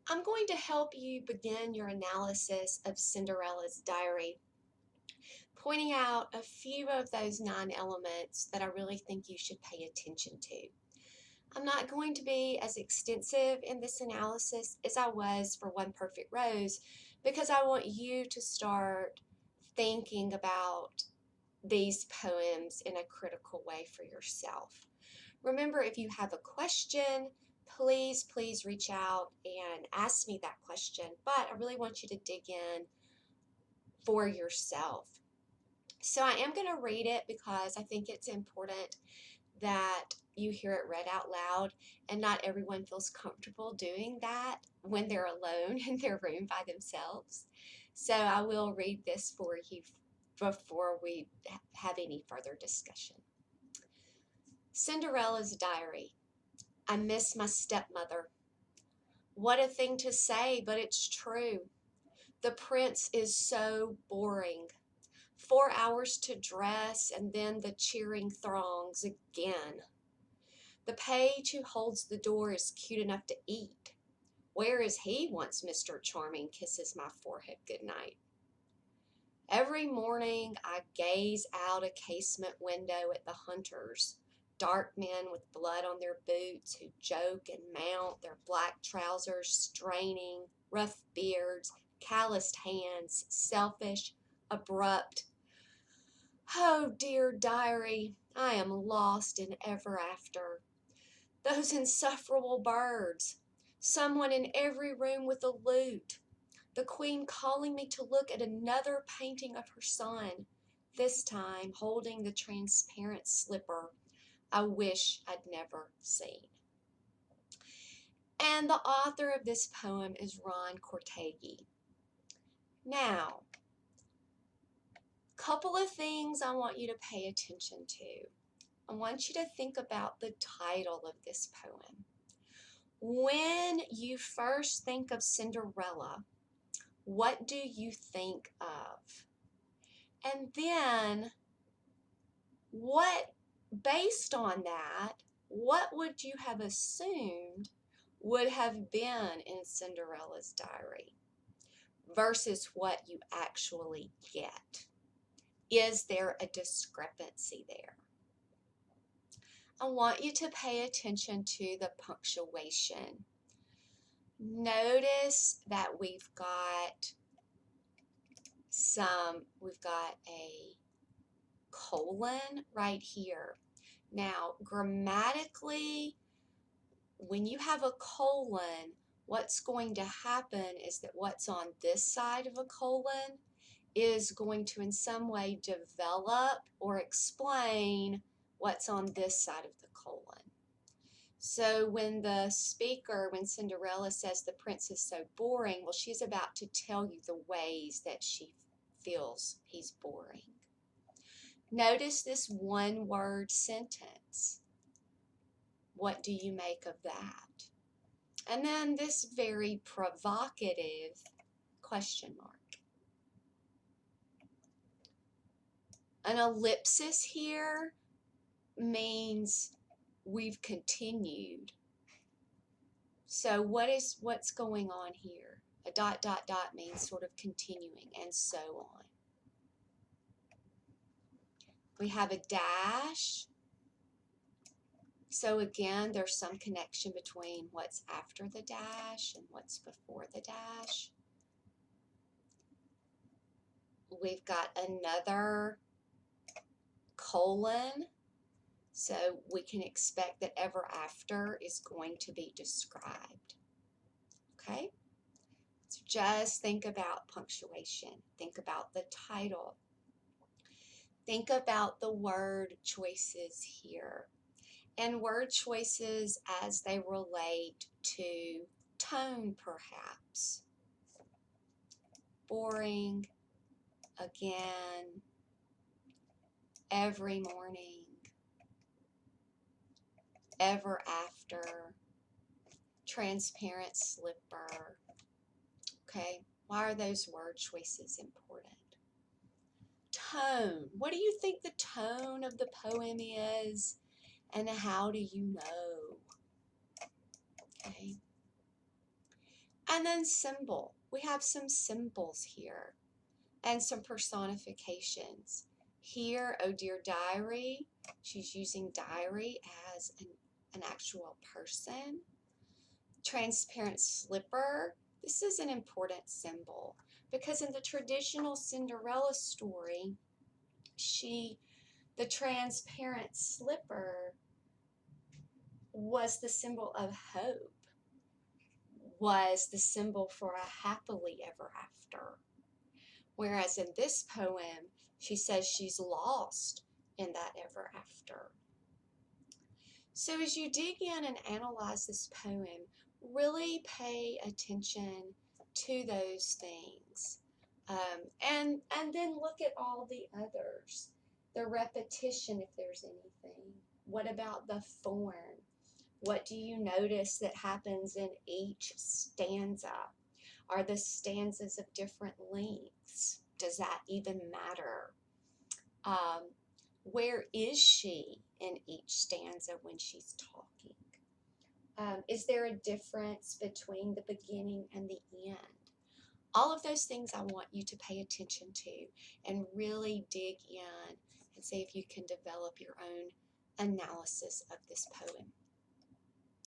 I'm going to help you begin your analysis of Cinderella's diary, pointing out a few of those 9 elements that I really think you should pay attention to. I'm not going to be as extensive in this analysis as I was for One Perfect Rose because I want you to start thinking about these poems in a critical way for yourself. Remember, if you have a question, please reach out and ask me that question. But I really want you to dig in for yourself. So I am going to read it because I think it's important that you hear it read out loud, and not everyone feels comfortable doing that when they're alone in their room by themselves. So I will read this for you before we have any further discussion. Cinderella's diary. I miss my stepmother. What a thing to say, but it's true. The prince is so boring. 4 hours to dress and then the cheering throngs again. The page who holds the door is cute enough to eat. Where is he once Mr. Charming kisses my forehead goodnight? Every morning I gaze out a casement window at the hunters, dark men with blood on their boots who joke and mount, their black trousers straining, rough beards, calloused hands, selfish, abrupt. Oh, dear diary, I am lost in ever after. Those insufferable birds, someone in every room with a lute, the queen calling me to look at another painting of her son, this time holding the transparent slipper I wish I'd never seen. And the author of this poem is Ron Cortegi. Now, couple of things I want you to pay attention to. I want you to think about the title of this poem. When you first think of Cinderella, what do you think of? And then based on that, what would you have assumed would have been in Cinderella's diary versus what you actually get? Is there a discrepancy there? I want you to pay attention to the punctuation. Notice that we've got a colon right here. Now, grammatically, when you have a colon, what's going to happen is that what's on this side of a colon is going to in some way develop or explain what's on this side of the colon. So when when Cinderella says the prince is so boring, well, she's about to tell you the ways that she feels he's boring. Notice this one-word sentence. What do you make of that? And then this very provocative question mark. An ellipsis here means we've continued. So what's going on here? A ... means sort of continuing, and so on. We have a dash. So again, there's some connection between what's after the dash and what's before the dash. We've got another colon. So we can expect that ever after is going to be described. Okay? So just think about punctuation. Think about the title. Think about the word choices here. And word choices as they relate to tone, perhaps. Boring, again, every morning, ever after, transparent slipper. Okay, why are those word choices important? Tone. What do you think the tone of the poem is? And how do you know? Okay. And then symbol. We have some symbols here and some personifications. Here, oh dear diary, she's using diary as an actual person. Transparent slipper, this is an important symbol because in the traditional Cinderella story, the transparent slipper was the symbol of hope, was the symbol for a happily ever after. Whereas in this poem, she says she's lost in that ever after. So as you dig in and analyze this poem, really pay attention to those things. And then look at all the others. The repetition, if there's anything. What about the form? What do you notice that happens in each stanza? Are the stanzas of different lengths? Does that even matter? Where is she in each stanza when she's talking? Is there a difference between the beginning and the end? All of those things I want you to pay attention to and really dig in and see if you can develop your own analysis of this poem.